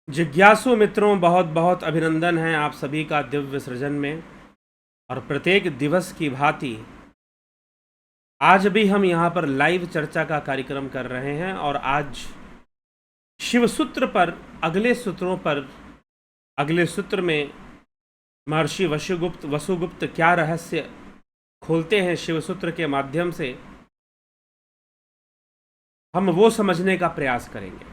जिज्ञासु मित्रों, बहुत बहुत अभिनंदन है आप सभी का दिव्य सृजन में। और प्रत्येक दिवस की भांति आज भी हम यहाँ पर लाइव चर्चा का कार्यक्रम कर रहे हैं और आज शिव सूत्र पर अगले सूत्र में महर्षि वसुगुप्त क्या रहस्य खोलते हैं शिव सूत्र के माध्यम से, हम वो समझने का प्रयास करेंगे।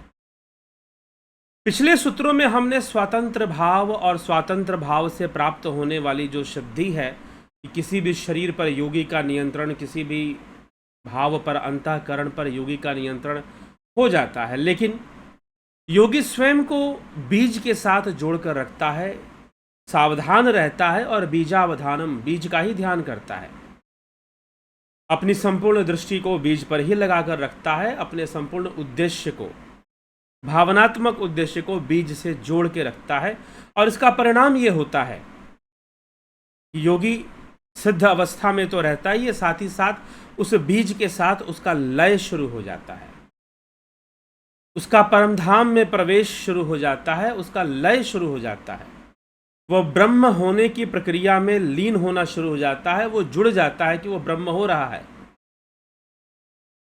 पिछले सूत्रों में हमने स्वतंत्र भाव और स्वतंत्र भाव से प्राप्त होने वाली जो सिद्धि है कि किसी भी शरीर पर योगी का नियंत्रण, किसी भी भाव पर, अंतःकरण पर योगी का नियंत्रण हो जाता है, लेकिन योगी स्वयं को बीज के साथ जोड़कर रखता है, सावधान रहता है और बीजावधानम, बीज का ही ध्यान करता है। अपनी संपूर्ण दृष्टि को बीज पर ही लगाकर रखता है, अपने संपूर्ण उद्देश्य को, भावनात्मक उद्देश्य को बीज से जोड़ के रखता है। और इसका परिणाम ये होता है कि योगी सिद्ध अवस्था में तो रहता ही है, साथ ही साथ उस बीज के साथ उसका लय शुरू हो जाता है, उसका परमधाम में प्रवेश शुरू हो जाता है, उसका लय शुरू हो जाता है। वह ब्रह्म होने की प्रक्रिया में लीन होना शुरू हो जाता है, वो जुड़ जाता है कि वो ब्रह्म हो रहा है,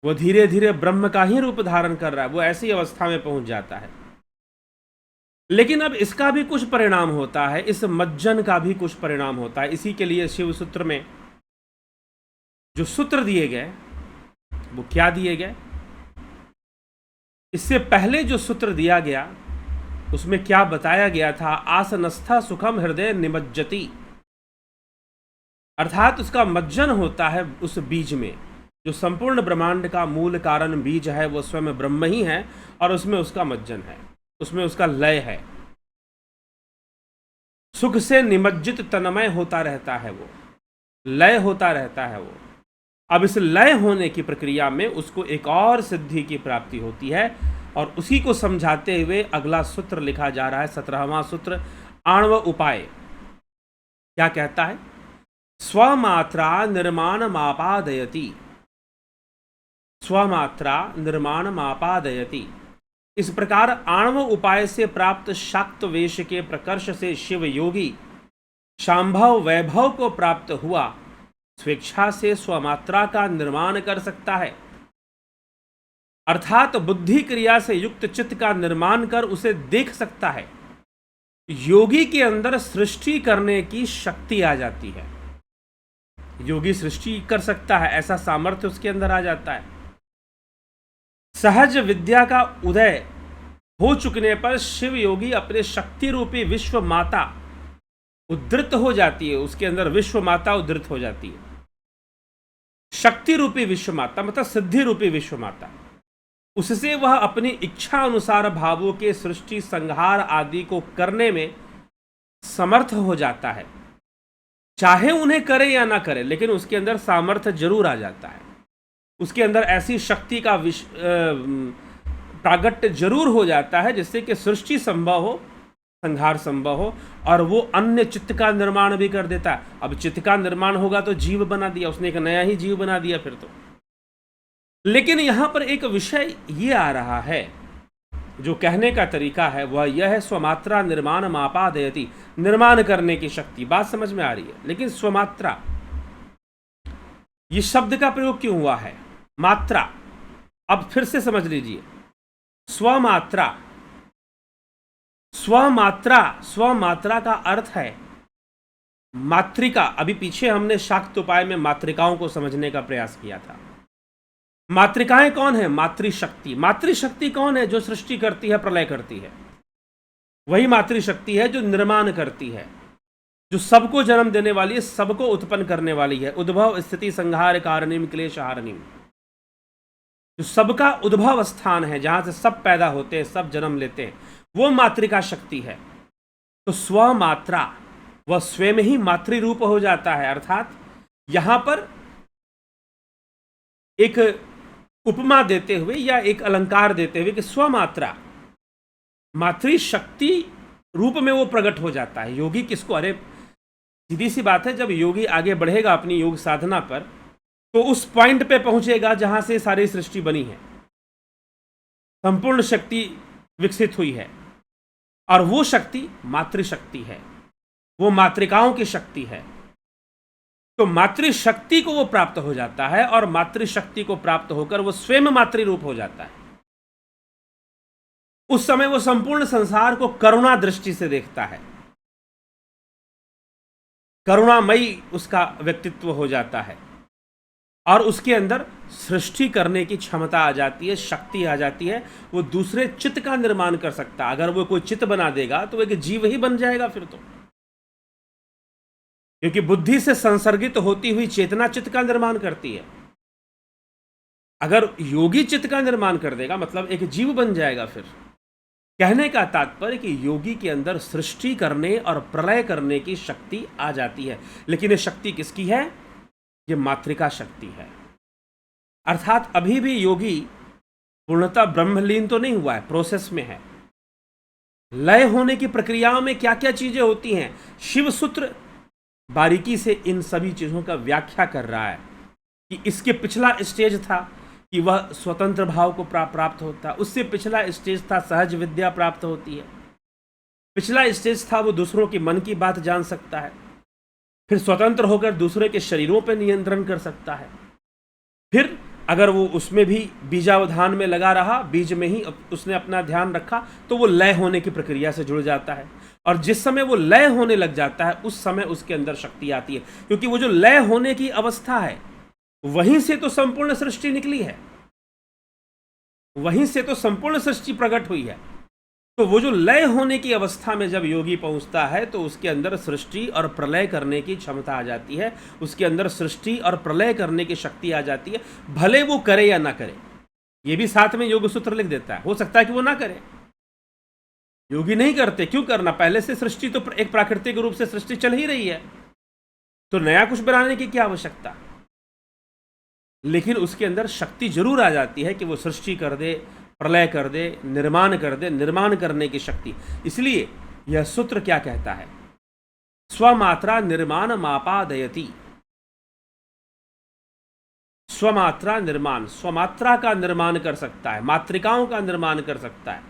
वो धीरे धीरे ब्रह्म का ही रूप धारण कर रहा है, वो ऐसी अवस्था में पहुंच जाता है। लेकिन अब इसका भी कुछ परिणाम होता है, इस मज्जन का भी कुछ परिणाम होता है। इसी के लिए शिव सूत्र में जो सूत्र दिए गए वो क्या दिए गए, इससे पहले जो सूत्र दिया गया उसमें क्या बताया गया था? आसनस्था सुखम हृदय निमज्जति, अर्थात उसका मज्जन होता है उस बीज में। जो संपूर्ण ब्रह्मांड का मूल कारण बीज है वो स्वयं ब्रह्म ही है और उसमें उसका मज्जन है, उसमें उसका लय है। सुख से निमज्जित तन्मय होता रहता है, वो लय होता रहता है वो। अब इस लय होने की प्रक्रिया में उसको एक और सिद्धि की प्राप्ति होती है और उसी को समझाते हुए अगला सूत्र लिखा जा रहा है, 17वां सूत्र, आणव उपाय। क्या कहता है? स्वमात्रा निर्माण मापादयति, स्वमात्रा निर्माण मापादयति। इस प्रकार आणव उपाय से प्राप्त शाक्त वेश के प्रकर्ष से शिव योगी शांभव वैभव को प्राप्त हुआ स्वेच्छा से स्वमात्रा का निर्माण कर सकता है, अर्थात बुद्धि क्रिया से युक्त चित्त का निर्माण कर उसे देख सकता है। योगी के अंदर सृष्टि करने की शक्ति आ जाती है, योगी सृष्टि कर सकता है, ऐसा सामर्थ्य उसके अंदर आ जाता है। सहज विद्या का उदय हो चुकने पर शिव योगी अपने शक्ति रूपी विश्व माता उद्धृत हो जाती है, उसके अंदर विश्व माता उद्धृत हो जाती है। शक्ति रूपी विश्व माता मतलब सिद्धि रूपी विश्व माता, उससे वह अपनी इच्छा अनुसार भावों के सृष्टि संहार आदि को करने में समर्थ हो जाता है। चाहे उन्हें करे या ना करे, लेकिन उसके अंदर सामर्थ्य जरूर आ जाता है, उसके अंदर ऐसी शक्ति का प्रागट्य जरूर हो जाता है जिससे कि सृष्टि संभव हो, संहार संभव हो, और वो अन्य चित्त का निर्माण भी कर देता है। अब चित्त का निर्माण होगा तो जीव बना दिया उसने, एक नया ही जीव बना दिया फिर तो। लेकिन यहां पर एक विषय ये आ रहा है, जो कहने का तरीका है वह यह है, स्वमात्रा निर्माण मापादयति, निर्माण करने की शक्ति। बात समझ में आ रही है? लेकिन स्वमात्रा, ये शब्द का प्रयोग क्यों हुआ है? मात्रा, अब फिर से समझ लीजिए। स्वमात्रा, स्वमात्रा, स्वमात्रा का अर्थ है मातृका। अभी पीछे हमने शाक्त उपाय में मातृकाओं को समझने का प्रयास किया था। मातृकाएं कौन है? मातृशक्ति। मातृशक्ति कौन है? जो सृष्टि करती है, प्रलय करती है, वही मातृशक्ति है जो निर्माण करती है, जो सबको जन्म देने वाली है, सबको उत्पन्न करने वाली है। उद्भव स्थिति संहार कारणीम क्लेश हारणीम, जो सबका उद्भव स्थान है, जहां से सब पैदा होते हैं, सब जन्म लेते हैं, वो मातृका शक्ति है। तो स्वमात्रा, वह स्वयं ही मातृ रूप हो जाता है। अर्थात यहां पर एक उपमा देते हुए या एक अलंकार देते हुए कि स्वमात्रा, मातृशक्ति रूप में वो प्रकट हो जाता है। योगी किसको, अरे सीधी सी बात है, जब योगी आगे बढ़ेगा अपनी योग साधना पर तो उस पॉइंट पे पहुंचेगा जहां से सारी सृष्टि बनी है, संपूर्ण शक्ति विकसित हुई है, और वो शक्ति मातृशक्ति है, वो मातृकाओं की शक्ति है। तो मातृशक्ति को वो प्राप्त हो जाता है और मातृशक्ति को प्राप्त होकर वो स्वयं मातृ रूप हो जाता है। उस समय वो संपूर्ण संसार को करुणा दृष्टि से देखता है, करुणामयी उसका व्यक्तित्व हो जाता है और उसके अंदर सृष्टि करने की क्षमता आ जाती है, शक्ति आ जाती है। वो दूसरे चित्त का निर्माण कर सकता है। अगर वो कोई चित्त बना देगा तो एक जीव ही बन जाएगा फिर तो, क्योंकि बुद्धि से संसर्गित होती हुई चेतना चित्त का निर्माण करती है। अगर योगी चित्त का निर्माण कर देगा मतलब एक जीव बन जाएगा फिर। कहने का तात्पर्य कि योगी के अंदर सृष्टि करने और प्रलय करने की शक्ति आ जाती है। लेकिन ये शक्ति किसकी है? ये मातृका शक्ति है। अर्थात अभी भी योगी पूर्णतः ब्रह्मलीन तो नहीं हुआ है, प्रोसेस में है। लय होने की प्रक्रियाओं में क्या क्या चीजें होती हैं, शिव सूत्र बारीकी से इन सभी चीजों का व्याख्या कर रहा है कि इसके पिछला स्टेज था कि वह स्वतंत्र भाव को प्राप्त होता है, उससे पिछला स्टेज था सहज विद्या प्राप्त होती है, पिछला स्टेज था वो दूसरों की मन की बात जान सकता है, फिर स्वतंत्र होकर दूसरे के शरीरों पर नियंत्रण कर सकता है, फिर अगर वो उसमें भी बीजावधान में लगा रहा, बीज में ही उसने अपना ध्यान रखा, तो वो लय होने की प्रक्रिया से जुड़ जाता है। और जिस समय वो लय होने लग जाता है उस समय उसके अंदर शक्ति आती है, क्योंकि वो जो लय होने की अवस्था है वहीं से तो संपूर्ण सृष्टि निकली है, वहीं से तो संपूर्ण सृष्टि प्रकट हुई है। तो वो जो लय होने की अवस्था में जब योगी पहुंचता है तो उसके अंदर सृष्टि और प्रलय करने की क्षमता आ जाती है, उसके अंदर सृष्टि और प्रलय करने की शक्ति आ जाती है, भले वो करे या ना करे। ये भी साथ में योग सूत्र लिख देता है, हो सकता है कि वो ना करे, योगी नहीं करते, क्यों करना, पहले से सृष्टि तो एक प्राकृतिक रूप से सृष्टि चल ही रही है, तो नया कुछ बनाने की क्या आवश्यकता। लेकिन उसके अंदर शक्ति जरूर आ जाती है कि वो सृष्टि कर दे, प्रलय कर दे, निर्माण कर दे, निर्माण करने की शक्ति। इसलिए यह सूत्र क्या कहता है, स्वमात्रा निर्माण मापादयति। स्वमात्रा निर्माण, स्वमात्रा का निर्माण कर सकता है, मातृकाओं का निर्माण कर सकता है,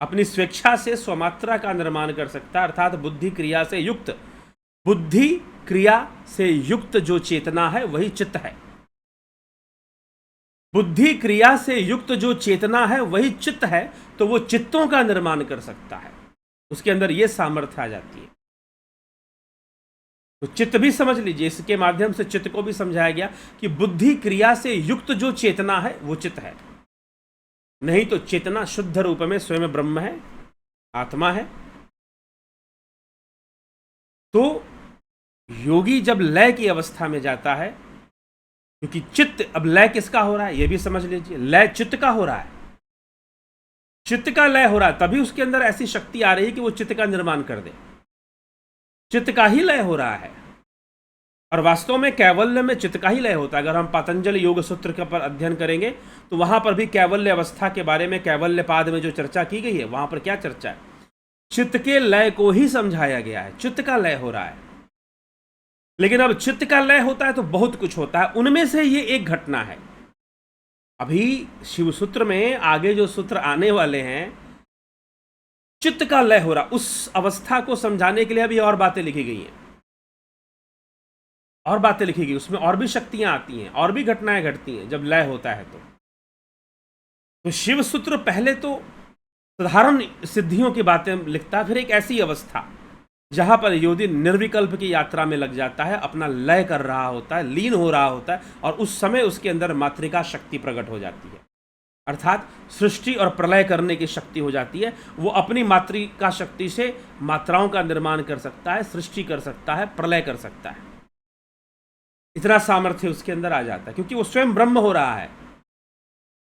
अपनी स्वेच्छा से स्वमात्रा का निर्माण कर सकता है। अर्थात बुद्धि क्रिया से युक्त, बुद्धि क्रिया से युक्त जो चेतना है वही चित्त है। बुद्धि क्रिया से युक्त जो चेतना है वही चित्त है, तो वो चित्तों का निर्माण कर सकता है, उसके अंदर ये सामर्थ्य आ जाती है। तो चित्त भी समझ लीजिए, इसके माध्यम से चित्त को भी समझाया गया कि बुद्धि क्रिया से युक्त जो चेतना है वो चित्त है, नहीं तो चेतना शुद्ध रूप में स्वयं ब्रह्म है, आत्मा है। तो योगी जब लय की अवस्था में जाता है, क्योंकि चित्त, अब लय किसका हो रहा है ये भी समझ लीजिए, लय चित्त का हो रहा है, चित्त का लय हो रहा है, तभी उसके अंदर ऐसी शक्ति आ रही है कि वो चित्त का निर्माण कर दे, चित्त का ही लय हो रहा है। और वास्तव में कैवल्य में चित्त का ही लय होता है। अगर हम पतंजलि योग सूत्र के पर अध्ययन करेंगे तो वहां पर भी कैवल्य अवस्था के बारे में, कैवल्य पाद में जो चर्चा की गई है वहां पर क्या चर्चा है, चित्त के लय को ही समझाया गया है, चित्त का लय हो रहा है। लेकिन अब चित्त का लय होता है तो बहुत कुछ होता है, उनमें से ये एक घटना है। अभी शिव सूत्र में आगे जो सूत्र आने वाले हैं, चित्त का लय हो रहा, उस अवस्था को समझाने के लिए अभी और बातें लिखी गई हैं, और बातें लिखी गई, उसमें और भी शक्तियां आती हैं, और भी घटनाएं घटती हैं जब लय होता है। तो शिव सूत्र पहले तो साधारण सिद्धियों की बातें लिखता है, फिर एक ऐसी अवस्था जहां पर योगी निर्विकल्प की यात्रा में लग जाता है, अपना लय कर रहा होता है, लीन हो रहा होता है, और उस समय उसके अंदर मातृका शक्ति प्रकट हो जाती है, अर्थात सृष्टि और प्रलय करने की शक्ति हो जाती है। वो अपनी मातृका शक्ति से मात्राओं का निर्माण कर सकता है, सृष्टि कर सकता है, प्रलय कर सकता है, इतना सामर्थ्य उसके अंदर आ जाता है, क्योंकि वो स्वयं ब्रह्म हो रहा है।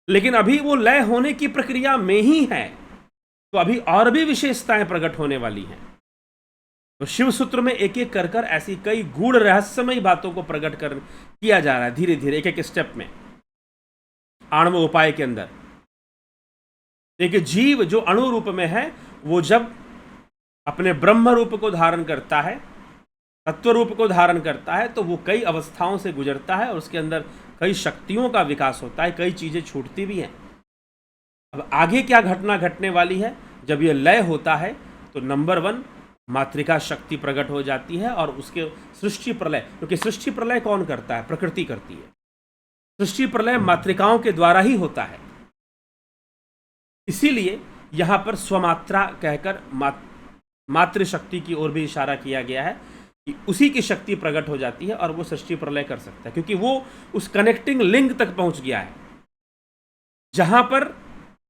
लेकिन अभी वो लय होने की प्रक्रिया में ही है, तो अभी और भी विशेषताएं प्रकट होने वाली हैं। तो शिव सूत्र में एक एक कर ऐसी कई गूढ़ रहस्यमयी बातों को प्रकट कर किया जा रहा है, धीरे धीरे एक एक स्टेप में, आणव उपाय के अंदर। एक जीव जो अणु रूप में है, वो जब अपने ब्रह्म रूप को धारण करता है, तत्व रूप को धारण करता है, तो वो कई अवस्थाओं से गुजरता है और उसके अंदर कई शक्तियों का विकास होता है, कई चीजें छूटती भी हैं। अब आगे क्या घटना घटने वाली है, जब ये लय होता है तो नंबर 1 मातृका शक्ति प्रकट हो जाती है और उसके सृष्टि प्रलय, क्योंकि सृष्टि प्रलय कौन करता है? प्रकृति करती है। सृष्टि प्रलय मातृकाओं के द्वारा ही होता है। इसीलिए यहां पर स्वमात्रा कहकर मातृशक्ति की ओर भी इशारा किया गया है कि उसी की शक्ति प्रकट हो जाती है और वो सृष्टि प्रलय कर सकता है, क्योंकि वो उस कनेक्टिंग लिंक तक पहुंच गया है जहां पर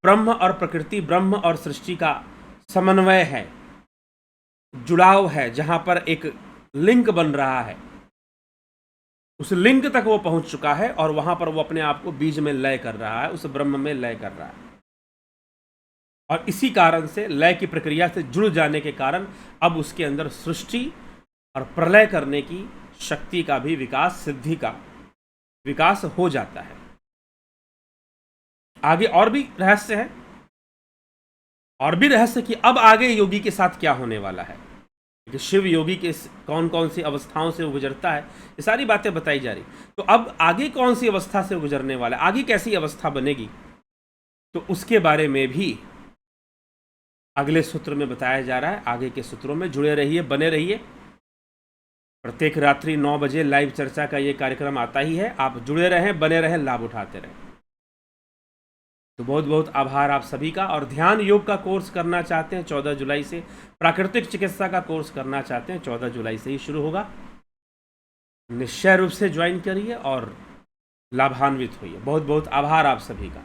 ब्रह्म और प्रकृति, ब्रह्म और सृष्टि का समन्वय है, जुड़ाव है, जहां पर एक लिंक बन रहा है। उस लिंक तक वो पहुंच चुका है और वहां पर वो अपने आप को बीज में लय कर रहा है, उस ब्रह्म में लय कर रहा है। और इसी कारण से लय की प्रक्रिया से जुड़ जाने के कारण अब उसके अंदर सृष्टि और प्रलय करने की शक्ति का भी विकास, सिद्धि का विकास हो जाता है। आगे और भी रहस्य है, और भी रहस्य कि अब आगे योगी के साथ क्या होने वाला है, कि शिव योगी के कौन कौन सी अवस्थाओं से वो गुजरता है, ये सारी बातें बताई जा रही। तो अब आगे कौन सी अवस्था से गुजरने वाला है, आगे कैसी अवस्था बनेगी, तो उसके बारे में भी अगले सूत्र में बताया जा रहा है। आगे के सूत्रों में जुड़े रहिए, बने रहिए। प्रत्येक रात्रि 9 बजे लाइव चर्चा का ये कार्यक्रम आता ही है। आप जुड़े रहें, बने रहें, लाभ उठाते रहें। तो बहुत बहुत आभार आप सभी का। और ध्यान योग का कोर्स करना चाहते हैं 14 जुलाई से, प्राकृतिक चिकित्सा का कोर्स करना चाहते हैं 14 जुलाई से ही शुरू होगा। निश्चय रूप से ज्वाइन करिए और लाभान्वित होइए। बहुत बहुत आभार आप सभी का।